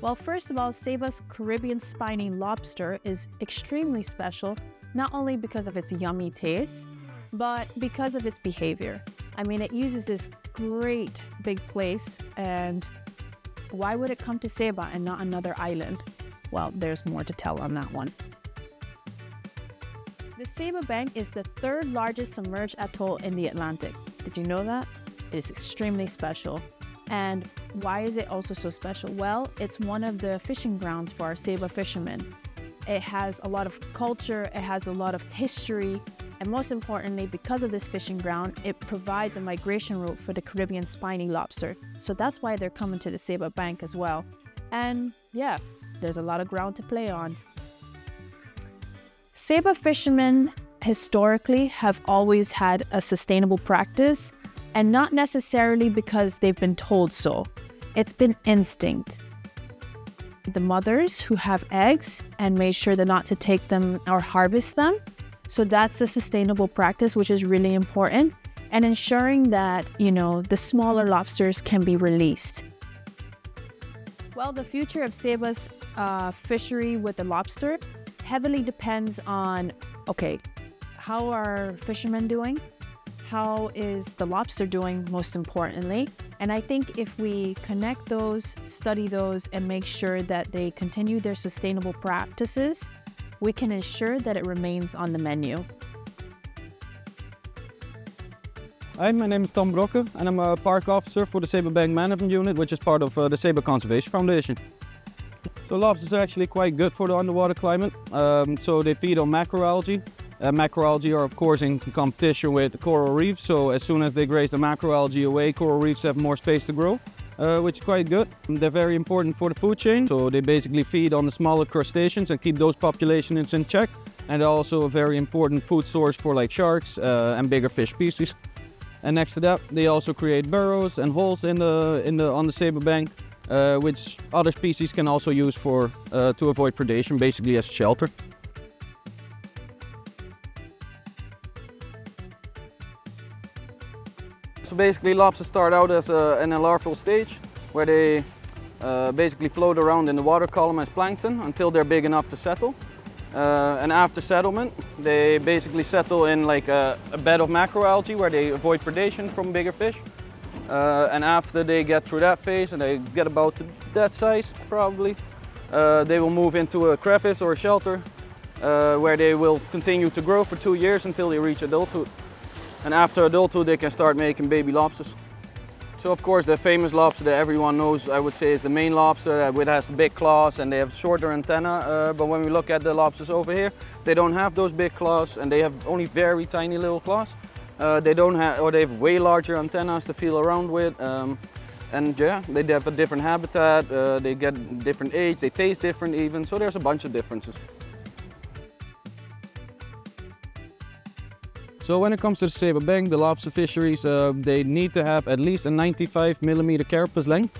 Well, first of all, Saba's Caribbean spiny lobster is extremely special, not only because of its yummy taste, but because of its behavior. I mean, it uses this great big place, and why would it come to Saba and not another island? Well, there's more to tell on that one. The Saba Bank is the third largest submerged atoll in the Atlantic. Did you know that? It is extremely special. And why is it also so special? Well, it's one of the fishing grounds for our Saba fishermen. It has a lot of culture, it has a lot of history, and most importantly, because of this fishing ground, it provides a migration route for the Caribbean spiny lobster. So that's why they're coming to the Saba Bank as well. And yeah, there's a lot of ground to play on. Saba fishermen historically have always had a sustainable practice, and not necessarily because they've been told so. It's been instinct. The mothers who have eggs and made sure not to take them or harvest them. So that's a sustainable practice, which is really important, and ensuring that, the smaller lobsters can be released. Well, the future of Saba's fishery with the lobster heavily depends on, how are fishermen doing? How is the lobster doing, most importantly? And I think if we connect those, study those, and make sure that they continue their sustainable practices, we can ensure that it remains on the menu. Hi, my name is Tom Brokke and I'm a park officer for the Saba Bank Management Unit, which is part of the Saba Conservation Foundation. So lobsters are actually quite good for the underwater climate. So they feed on macroalgae. Macroalgae are of course in competition with coral reefs, so as soon as they graze the macroalgae away, coral reefs have more space to grow, which is quite good. They're very important for the food chain, so they basically feed on the smaller crustaceans and keep those populations in check. And they're also a very important food source for like sharks and bigger fish species. And next to that, they also create burrows and holes on the Saba Bank, which other species can also use to avoid predation, basically as shelter. So basically lobsters start out as in a larval stage where they basically float around in the water column as plankton until they're big enough to settle. And after settlement, they basically settle in like a bed of macroalgae where they avoid predation from bigger fish. And after they get through that phase and they get about to that size probably, they will move into a crevice or a shelter where they will continue to grow for 2 years until they reach adulthood. And after adulthood, they can start making baby lobsters. So of course, the famous lobster that everyone knows, I would say, is the main lobster, which has big claws and they have shorter antennae. But when we look at the lobsters over here, they don't have those big claws and they have only very tiny little claws. They have way larger antennas to feel around with. And yeah, they have a different habitat, they get different age, they taste different even. So there's a bunch of differences. So when it comes to the Saba Bank, the lobster fisheries, they need to have at least a 95mm carapace length.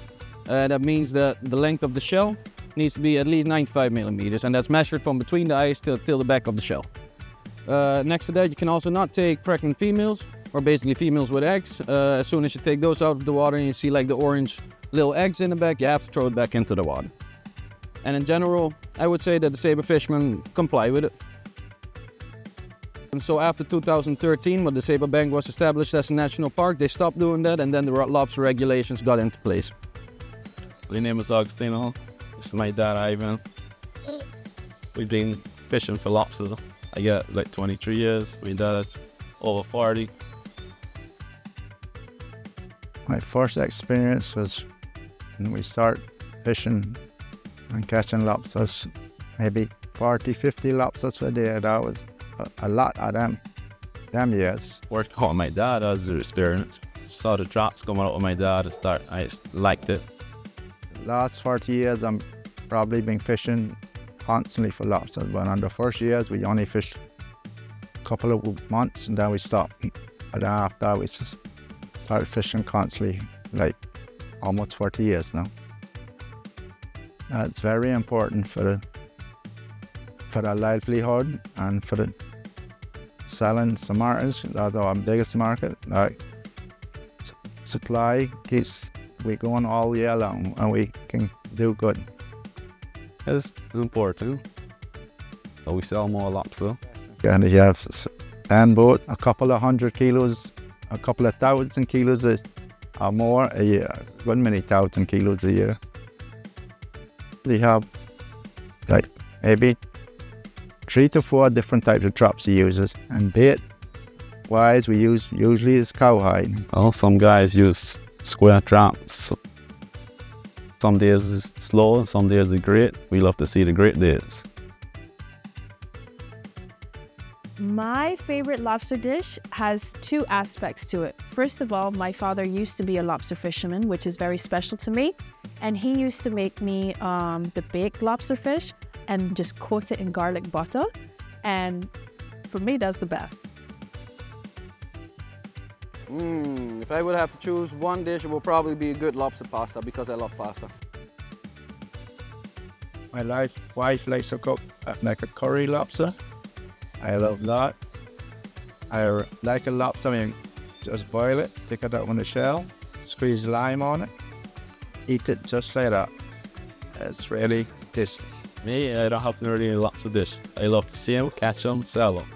That means that the length of the shell needs to be at least 95mm, and that's measured from between the eyes till the back of the shell. Next to that, you can also not take pregnant females, or basically females with eggs. As soon as you take those out of the water and you see like the orange little eggs in the back, you have to throw it back into the water. And in general, I would say that the Saba fishermen comply with it. And so after 2013, when the Saba Bank was established as a national park, they stopped doing that, and then the lobster regulations got into place. My name is Augustino. This is my dad, Ivan. We've been fishing for lobster. I got like 23 years. My dad's over 40. My first experience was when we started fishing and catching lobsters, maybe 40, 50 lobsters a day. That was a lot of them years. Worked on my dad as the experience. Saw the drops coming out with my dad. I just liked it. Last 40 years, I'm probably been fishing constantly for lobsters. But on the first years, we only fished a couple of months and then we stopped. But then after that, we just started fishing constantly, like almost 40 years now. It's very important for the livelihood and for the selling tomatoes. That's our biggest market. Like supply keeps we going all year long, and we can do good. It's important. So we sell more lobster. And you have and boat, a couple of 100 kilos, a couple of 1,000 kilos or more a year, 1 many thousand kilos a year. They have like maybe 3 to 4 different types of traps he uses, and bait wise we use usually is cowhide. Well, some guys use square traps. Some days it's slow, some days it's great. We love to see the great days. My favorite lobster dish has 2 aspects to it. First of all, my father used to be a lobster fisherman, which is very special to me. And he used to make me the baked lobster fish and just coat it in garlic butter. And for me, that's the best. If I would have to choose one dish, it will probably be a good lobster pasta because I love pasta. My wife likes to cook like a curry lobster. I love that. I like a lobster, I mean, just boil it, take it out on the shell, squeeze lime on it, eat it just like that. It's really tasty. Me, I don't have really a lobster dish. I love to see them, catch them, sell them.